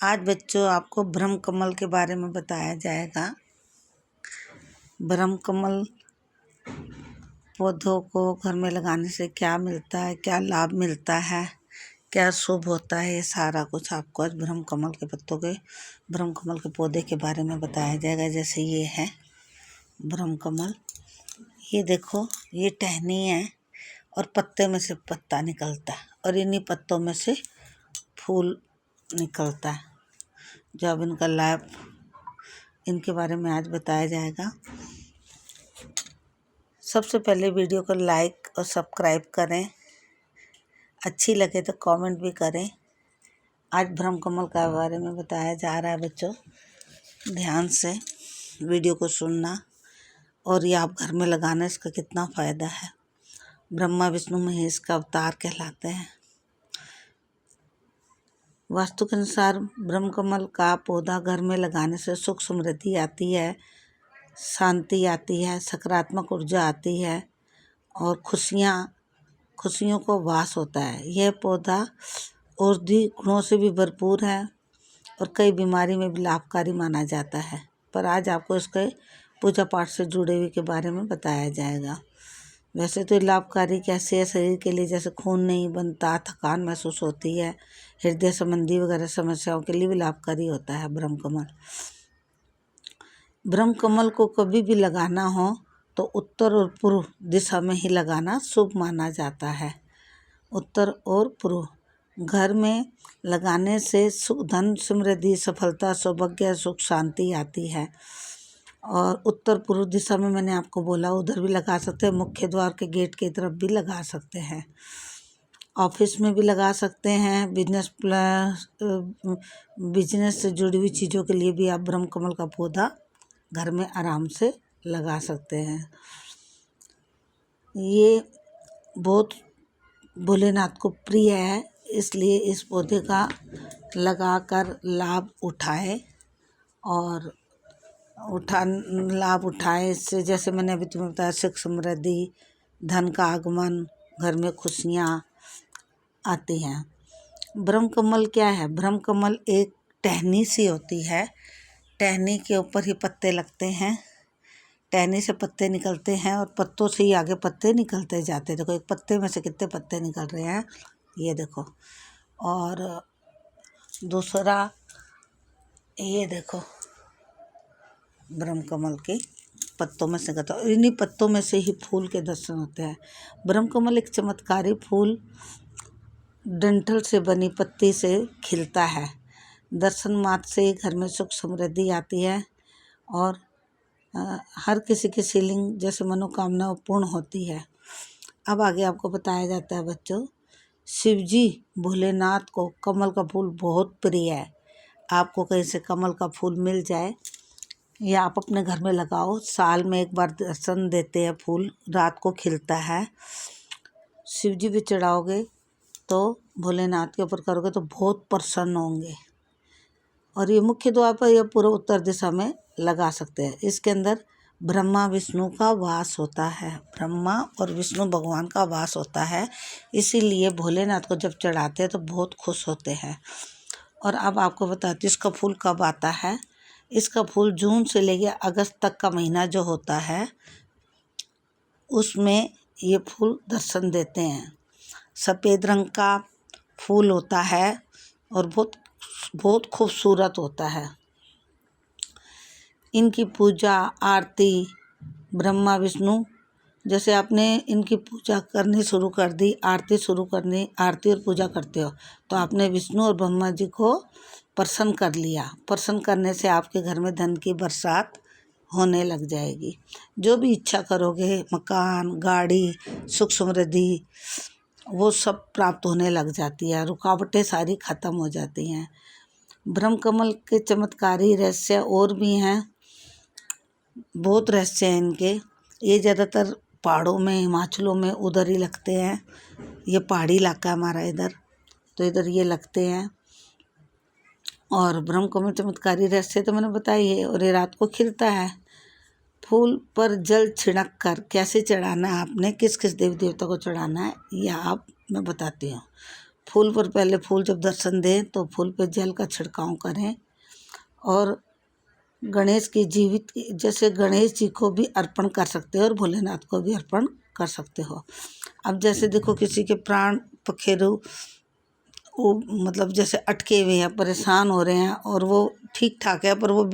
आज बच्चों आपको ब्रह्म कमल के बारे में बताया जाएगा। ब्रह्म कमल पौधों को घर में लगाने से क्या मिलता है, क्या लाभ मिलता है, क्या शुभ होता है, ये सारा कुछ आपको आज ब्रह्म कमल के पौधे के बारे में बताया जाएगा। जैसे ये है ब्रह्म कमल, ये देखो, ये टहनी है और पत्ते में से पत्ता निकलता है और इन्हीं पत्तों में से फूल निकलता है। जो अब इनका लाभ, इनके बारे में आज बताया जाएगा। सबसे पहले वीडियो को लाइक और सब्सक्राइब करें, अच्छी लगे तो कमेंट भी करें। आज ब्रह्म कमल के बारे में बताया जा रहा है बच्चों, ध्यान से वीडियो को सुनना और ये आप घर में लगाना, इसका कितना फ़ायदा है। ब्रह्मा विष्णु महेश का अवतार कहलाते हैं। वास्तु के अनुसार ब्रह्म कमल का पौधा घर में लगाने से सुख समृद्धि आती है, शांति आती है, सकारात्मक ऊर्जा आती है और खुशियों को वास होता है। यह पौधा औषधि गुणों से भी भरपूर है और कई बीमारी में भी लाभकारी माना जाता है। पर आज आपको इसके पूजा पाठ से जुड़े हुए के बारे में बताया जाएगा। वैसे तो लाभकारी कैसे है शरीर के लिए, जैसे खून नहीं बनता, थकान महसूस होती है, हृदय संबंधी वगैरह समस्याओं के लिए भी लाभकारी होता है ब्रह्म कमल। ब्रह्म कमल को कभी भी लगाना हो तो उत्तर और पूर्व दिशा में ही लगाना शुभ माना जाता है। उत्तर और पूर्व घर में लगाने से सुख, धन, समृद्धि, सफलता, सौभाग्य, सुख, शांति आती है। और उत्तर पूर्व दिशा में मैंने आपको बोला, उधर भी लगा सकते हैं, मुख्य द्वार के गेट की तरफ भी लगा सकते हैं, ऑफिस में भी लगा सकते हैं, बिजनेस से जुड़ी हुई चीज़ों के लिए भी आप ब्रह्म कमल का पौधा घर में आराम से लगा सकते हैं। ये बहुत भोलेनाथ को प्रिय है, इसलिए इस पौधे का लगाकर लाभ उठाए और लाभ उठाए। इससे जैसे मैंने अभी तुम्हें बताया, सुख समृद्धि, धन का आगमन, घर में खुशियाँ आती हैं। ब्रह्म कमल क्या है? ब्रह्म कमल एक टहनी सी होती है, टहनी के ऊपर ही पत्ते लगते हैं, टहनी से पत्ते निकलते हैं और पत्तों से ही आगे पत्ते निकलते जाते हैं। देखो, एक पत्ते में से कितने पत्ते निकल रहे हैं, ये देखो। और दूसरा ये देखो, ब्रह्म कमल के पत्तों में से निकलता है और इन्हीं पत्तों में से ही फूल के दर्शन होते हैं। ब्रह्म कमल एक चमत्कारी फूल डंठल से बनी पत्ती से खिलता है। दर्शन मात्र से घर में सुख समृद्धि आती है और हर किसी की सीलिंग जैसे मनोकामना पूर्ण होती है। अब आगे आपको बताया जाता है बच्चों, शिवजी भोलेनाथ को कमल का फूल बहुत प्रिय है। आपको कहीं से कमल का फूल मिल जाए या आप अपने घर में लगाओ, साल में एक बार दर्शन देते हैं फूल, रात को खिलता है। शिवजी भी चढ़ाओगे तो भोलेनाथ के ऊपर करोगे तो बहुत प्रसन्न होंगे। और ये मुख्य द्वार पर या पूर्व उत्तर दिशा में लगा सकते हैं। इसके अंदर ब्रह्मा विष्णु का वास होता है, ब्रह्मा और विष्णु भगवान का वास होता है, इसीलिए भोलेनाथ को जब चढ़ाते हैं तो बहुत खुश होते हैं। और अब आपको बताती हूँ इसका फूल कब आता है। इसका फूल जून से लेकर अगस्त तक का महीना जो होता है, उसमें ये फूल दर्शन देते हैं। सफ़ेद रंग का फूल होता है और बहुत बहुत खूबसूरत होता है। इनकी पूजा आरती ब्रह्मा विष्णु, जैसे आपने इनकी पूजा करनी शुरू कर दी, आरती और पूजा करते हो तो आपने विष्णु और ब्रह्मा जी को प्रसन्न कर लिया। प्रसन्न करने से आपके घर में धन की बरसात होने लग जाएगी। जो भी इच्छा करोगे, मकान, गाड़ी, सुख समृद्धि, वो सब प्राप्त होने लग जाती है, रुकावटें सारी ख़त्म हो जाती हैं। ब्रह्म कमल के चमत्कारी रहस्य और भी हैं, बहुत रहस्य हैं इनके। ये ज़्यादातर पहाड़ों में, हिमाचलों में उधर ही लगते हैं। ये पहाड़ी इलाका है हमारा इधर, तो इधर ये लगते हैं। और ब्रह्म कमल चमत्कारी रहस्य तो मैंने बताई है। और ये रात को खिलता है। फूल पर जल छिड़क कर कैसे चढ़ाना है, आपने किस किस देवी देवता को चढ़ाना है, यह आप मैं बताती हूँ। फूल पर पहले फूल जब दर्शन दें तो फूल पे जल का छिड़काव करें। और गणेश की जीवित जैसे गणेश जी को भी अर्पण कर सकते हो और भोलेनाथ को भी अर्पण कर सकते हो। अब जैसे देखो किसी के प्राण पखेरु वो मतलब जैसे अटके हुए हैं, परेशान हो रहे हैं और वो ठीक ठाक है पर वो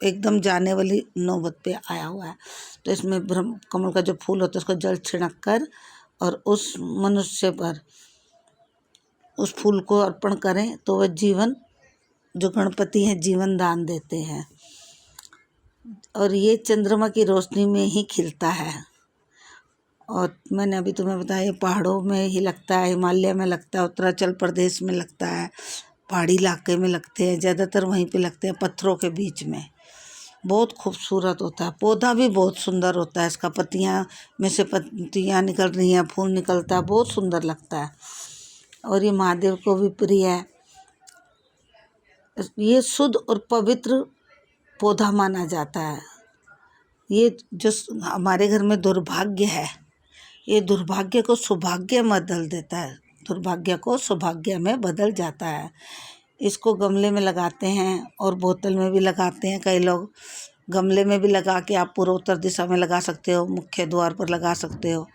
एकदम जाने वाली नौबत पे आया हुआ है, तो इसमें ब्रह्म कमल का जो फूल होता है उसको जल छिड़क कर और उस मनुष्य पर उस फूल को अर्पण करें तो वह जीवन, जो गणपति हैं, जीवन दान देते हैं। और ये चंद्रमा की रोशनी में ही खिलता है। और मैंने अभी तुम्हें बताया ये पहाड़ों में ही लगता है, हिमालय में लगता है, उत्तराचल प्रदेश में लगता है, पहाड़ी इलाके में लगते हैं, ज़्यादातर वहीं पे लगते हैं पत्थरों के बीच में। बहुत खूबसूरत होता है, पौधा भी बहुत सुंदर होता है, इसका पत्तियां में से पत्तियां निकल रही हैं, फूल निकलता है, बहुत सुंदर लगता है। और ये महादेव को भी प्रिय है। ये शुद्ध और पवित्र पौधा माना जाता है। ये जो हमारे घर में दुर्भाग्य है, ये दुर्भाग्य को सौभाग्य में बदल देता है, दुर्भाग्य को सौभाग्य में बदल जाता है। इसको गमले में लगाते हैं और बोतल में भी लगाते हैं कई लोग। गमले में भी लगा के आप पूर्व उत्तर दिशा में लगा सकते हो, मुख्य द्वार पर लगा सकते हो।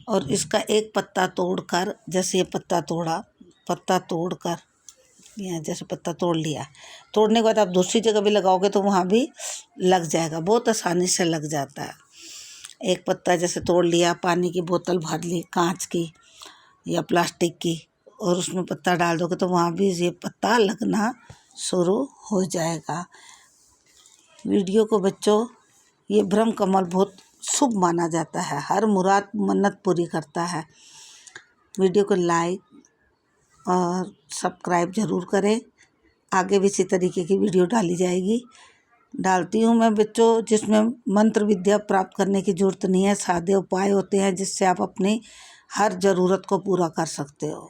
और इसका एक पत्ता तोड़कर, जैसे ये पत्ता तोड़ा, पत्ता तोड़कर यहाँ जैसे पत्ता तोड़ लिया, तोड़ने के बाद आप दूसरी जगह भी लगाओगे तो वहाँ भी लग जाएगा, बहुत आसानी से लग जाता है। एक पत्ता जैसे तोड़ लिया, पानी की बोतल भर ली कांच की या प्लास्टिक की और उसमें पत्ता डाल दोगे तो वहाँ भी ये पत्ता लगना शुरू हो जाएगा। वीडियो को बच्चों, ये ब्रह्म कमल बहुत शुभ माना जाता है, हर मुराद मन्नत पूरी करता है। वीडियो को लाइक और सब्सक्राइब ज़रूर करें, आगे भी इसी तरीके की वीडियो डालती हूँ मैं बच्चों, जिसमें मंत्र विद्या प्राप्त करने की ज़रूरत नहीं है, सादे उपाय होते हैं जिससे आप अपनी हर ज़रूरत को पूरा कर सकते हो।